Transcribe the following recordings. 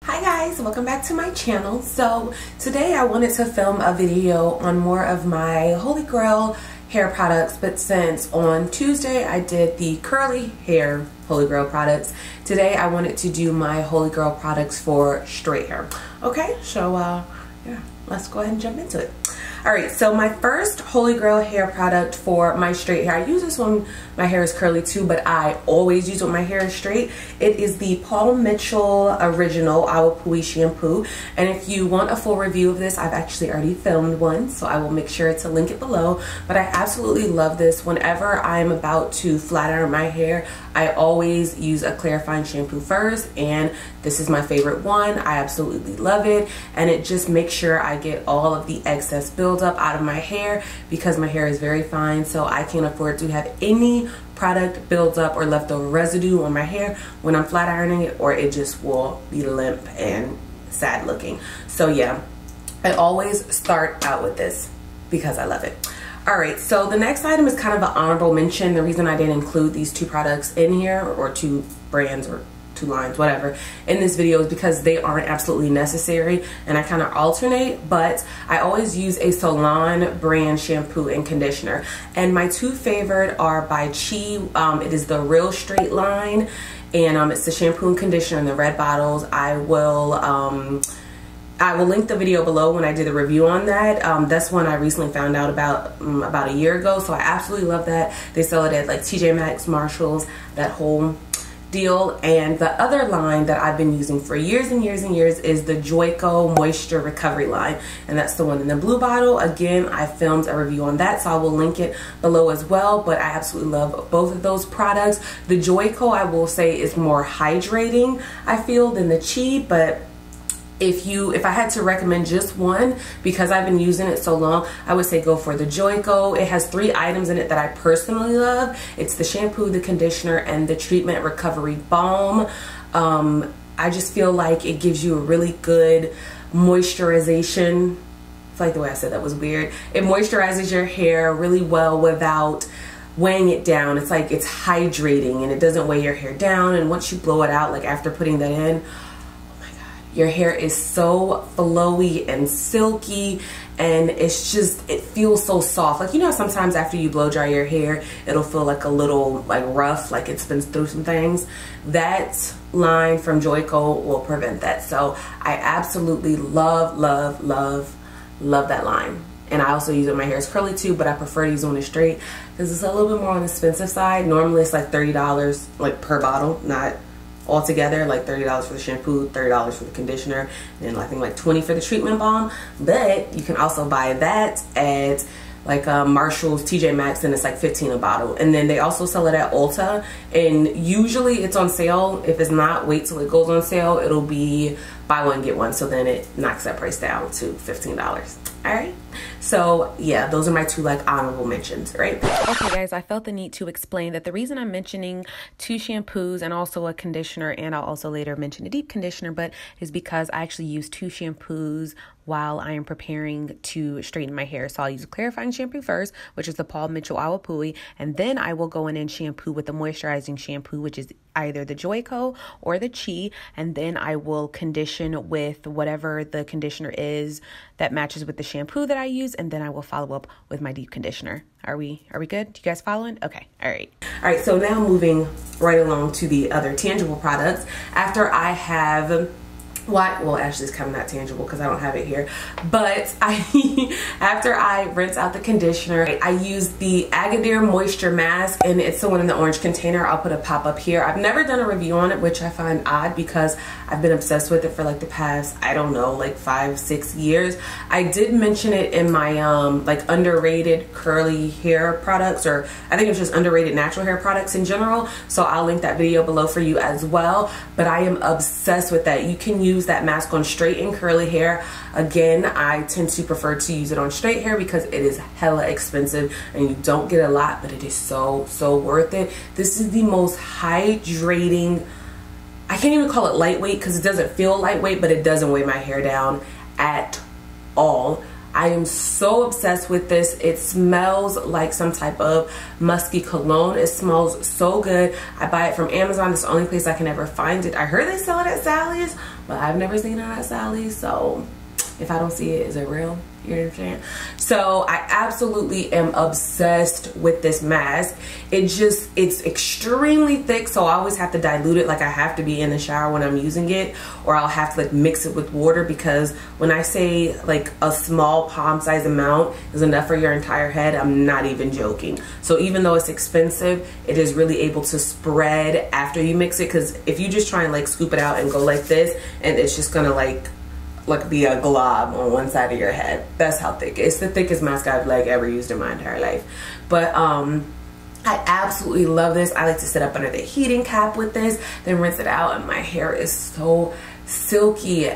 Hi guys, welcome back to my channel. So today I wanted to film a video on more of my Holy Grail hair products, but since on Tuesday I did the curly hair Holy Grail products, today I wanted to do my Holy Grail products for straight hair. Okay, so yeah, let's go ahead and jump into it. Alright, so my first Holy Grail hair product for my straight hair, I use this when my hair is curly too, but I always use it when my hair is straight. It is the Paul Mitchell Original Awapui Shampoo. And if you want a full review of this, I've actually already filmed one, so I will make sure to link it below. But I absolutely love this. Whenever I'm about to flat iron my hair, I always use a clarifying shampoo first, and this is my favorite one. I absolutely love it, and it just makes sure I get all of the excess buildup out of my hair because my hair is very fine, so I can't afford to have any product builds up or leftover residue on my hair when I'm flat ironing it, or it just will be limp and sad looking. So yeah, I always start out with this because I love it. Alright, so the next item is kind of an honorable mention. The reason I didn't include these two products in here, or two brands or two lines, whatever, in this video is because they aren't absolutely necessary, and I kind of alternate, but I always use a Salon brand shampoo and conditioner, and my two favorite are by Chi. It is the Real Straight line, and it's the shampoo and conditioner in the red bottles. I will link the video below when I did a review on that. That's one I recently found out about a year ago, so I absolutely love that. They sell it at like TJ Maxx, Marshalls, that whole deal. And the other line that I've been using for years and years and years is the JOICO Moisture Recovery line, and that's the one in the blue bottle. Again, I filmed a review on that, so I will link it below as well, but I absolutely love both of those products. The JOICO, I will say, is more hydrating, I feel, than the Chi, but if I had to recommend just one, because I've been using it so long, I would say go for the JOICO. It has 3 items in it that I personally love. It's the shampoo, the conditioner, and the treatment recovery balm. I just feel like it gives you a really good moisturization. I feel like the way I said that was weird. It moisturizes your hair really well without weighing it down. It's like it's hydrating, and it doesn't weigh your hair down. And once you blow it out, like after putting that in, your hair is so flowy and silky, and it's just, it feels so soft. Like, you know, sometimes after you blow dry your hair, it'll feel like a little like rough, like it's been through some things. That line from JOICO will prevent that. So I absolutely love, love, love, love that line. And I also use it when my hair is curly too, but I prefer to use it when it's straight because it's a little bit more on the expensive side. Normally it's like $30 like per bottle, not altogether, like $30 for the shampoo, $30 for the conditioner, and I think like $20 for the treatment balm. But you can also buy that at like Marshall's, TJ Maxx, and it's like $15 a bottle. And then they also sell it at Ulta, and usually it's on sale. If it's not, wait till it goes on sale. It'll be buy one get one, so then it knocks that price down to $15. Alright, so yeah, those are my two like honorable mentions, right? Okay guys, I felt the need to explain that the reason I'm mentioning 2 shampoos and also a conditioner, and I'll also later mention a deep conditioner, but is because I actually use 2 shampoos while I am preparing to straighten my hair. So I'll use a clarifying shampoo first, which is the Paul Mitchell Awapui, and then I will go in and shampoo with the moisturizing shampoo, which is either the JOICO or the Chi, and then I will condition with whatever the conditioner is that matches with the shampoo that I use, and then I will follow up with my deep conditioner. Are we good? Do you guys following? Okay, all right, so now moving right along to the other tangible products. After I have well, actually it's kind of not tangible because I don't have it here, but after I rinse out the conditioner, I use the Agadir Moisture Mask, and it's the one in the orange container. I'll put a pop-up here. I've never done a review on it, which I find odd because I've been obsessed with it for like the past, I don't know, like 5-6 years. I did mention it in my like underrated curly hair products, or I think it's just underrated natural hair products in general, so I'll link that video below for you as well. But I am obsessed with that. You can use that mask on straight and curly hair. Again, I tend to prefer to use it on straight hair because it is hella expensive and you don't get a lot, but it is so worth it. This is the most hydrating, I can't even call it lightweight because it doesn't feel lightweight, but it doesn't weigh my hair down at all. I am so obsessed with this. It smells like some type of musky cologne. It smells so good. I buy it from Amazon. It's the only place I can ever find it. I heard they sell it at Sally's, but I've never seen it at Sally's, so if I don't see it, is it real? You know what I'm saying? So I absolutely am obsessed with this mask. It's extremely thick, so I always have to dilute it. Like, I have to be in the shower when I'm using it, or I'll have to like mix it with water, because when I say like a small palm size amount is enough for your entire head, I'm not even joking. So even though it's expensive, it is really able to spread after you mix it, because if you just try and like scoop it out and go like this, and it's just gonna like be a glob on one side of your head. That's how thick. It's the thickest mask I've like ever used in my entire life. But I absolutely love this. I like to sit up under the heating cap with this, then rinse it out, and my hair is so silky.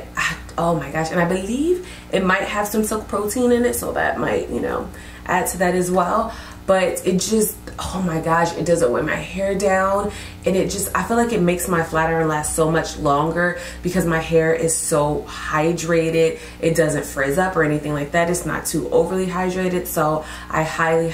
Oh my gosh. And I believe it might have some silk protein in it, so that might, you know, add to that as well. But it just, oh my gosh, it doesn't weigh my hair down, and it just, I feel like it makes my flat iron last so much longer because my hair is so hydrated. It doesn't frizz up or anything like that. It's not too overly hydrated. So I highly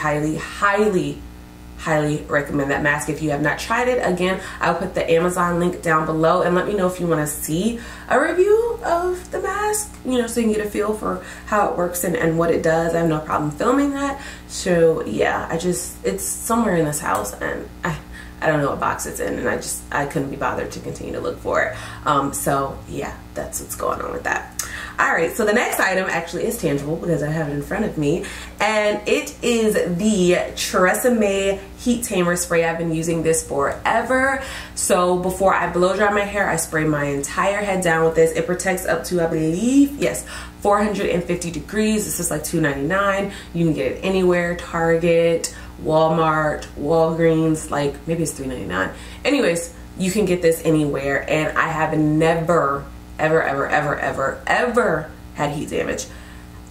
recommend that mask if you have not tried it. Again, I'll put the Amazon link down below, and let me know if you want to see a review of the mask, you know, so you can get a feel for how it works and what it does. I have no problem filming that. So yeah, it's somewhere in this house, and I don't know what box it's in, and I couldn't be bothered to continue to look for it. So yeah, that's what's going on with that. Alright, so the next item actually is tangible because I have it in front of me, and it is the Tresemme Heat Tamer Spray. I've been using this forever. So before I blow dry my hair, I spray my entire head down with this. It protects up to, I believe, yes, 450 degrees. This is like $2.99. You can get it anywhere, Target, Walmart, Walgreens, like maybe it's $3.99. Anyways, you can get this anywhere, and I have never ever had heat damage.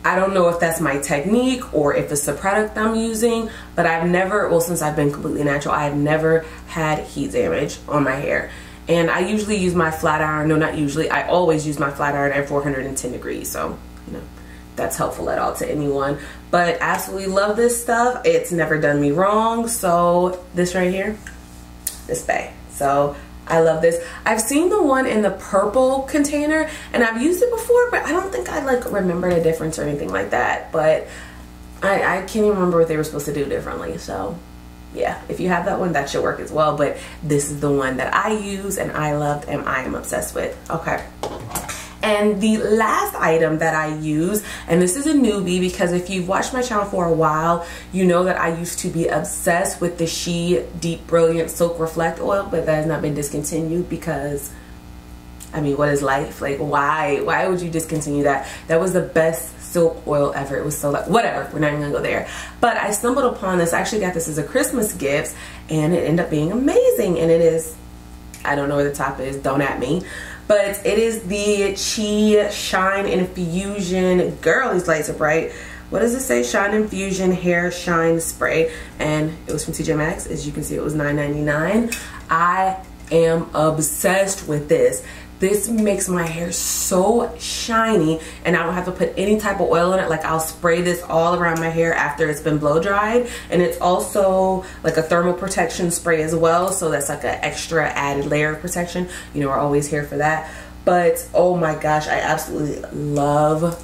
I don't know if that's my technique or if it's the product I'm using, but I've never, well, since I've been completely natural, I have never had heat damage on my hair. And I usually use my flat iron, no, not usually, I always use my flat iron at 410 degrees. So, you know, that's helpful at all to anyone. But absolutely love this stuff. It's never done me wrong. So this right here, this bay. So I love this. I've seen the one in the purple container, and I've used it before, but I don't think I like remember the difference or anything like that. But I can't even remember what they were supposed to do differently. So yeah, if you have that one, that should work as well. But this is the one that I use and I loved and I am obsessed with. Okay. And the last item that I use, and this is a newbie because if you've watched my channel for a while, you know that I used to be obsessed with the She Deep Brilliant Silk Reflect Oil, but that has not been discontinued because, I mean, what is life? Like, why would you discontinue that? That was the best silk oil ever. It was so, like, whatever, we're not even gonna go there. But I stumbled upon this. I actually got this as a Christmas gift, and it ended up being amazing. And it is, I don't know where the top is, don't at me. But it is the Chi Shine Infusion. Girl, these lights are bright. What does it say? Shine Infusion Hair Shine Spray. And it was from TJ Maxx. As you can see, it was $9.99. I am obsessed with this. This makes my hair so shiny, and I don't have to put any type of oil in it. Like, I'll spray this all around my hair after it's been blow dried, and it's also like a thermal protection spray as well, so that's like an extra added layer of protection. You know, we're always here for that. But oh my gosh, I absolutely love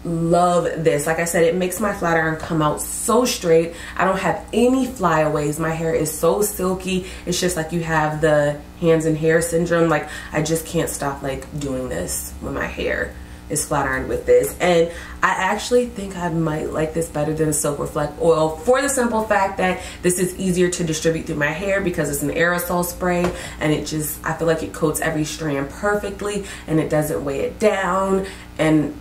this. Like I said, it makes my flat iron come out so straight. I don't have any flyaways. My hair is so silky. It's just like you have the hands and hair syndrome. Like, I just can't stop like doing this when my hair is flat ironed with this. And I actually think I might like this better than Silk Reflect Oil for the simple fact that this is easier to distribute through my hair because it's an aerosol spray, and it just, I feel like it coats every strand perfectly and it doesn't weigh it down. And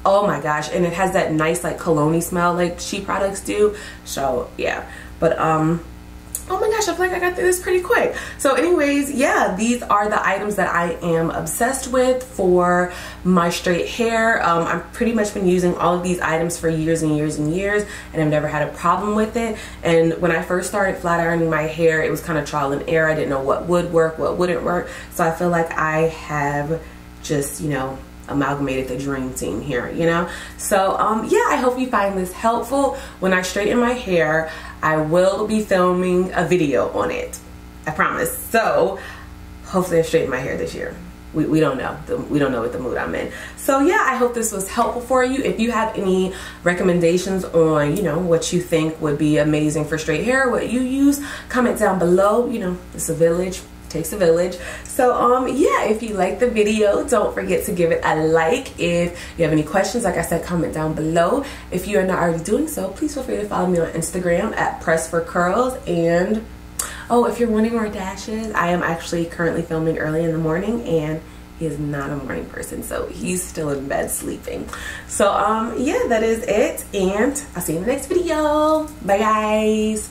oh my gosh, and it has that nice like cologne-y smell like She products do. So yeah, but oh my gosh, I feel like I got through this pretty quick. So anyways, yeah, these are the items that I am obsessed with for my straight hair. I've pretty much been using all of these items for years and years and years, and I've never had a problem with it. And when I first started flat ironing my hair, it was kind of trial and error. I didn't know what would work, what wouldn't work. So I feel like I have just, you know, amalgamated the dream team here, you know. So yeah, I hope you find this helpful. When I straighten my hair, I will be filming a video on it, I promise. So hopefully I straighten my hair this year. we don't know. We don't know what the mood I'm in. So yeah, I hope this was helpful for you. If you have any recommendations on, you know, what you think would be amazing for straight hair, what you use, comment down below. You know, it's a village. Takes a village. So yeah, if you like the video, don't forget to give it a like. If you have any questions, like I said, comment down below. If you are not already doing so, please feel free to follow me on Instagram at PressedForCurls. And oh, if you're wanting more dashes, I am actually currently filming early in the morning, and he is not a morning person, so he's still in bed sleeping. So yeah, that is it, and I'll see you in the next video. Bye guys.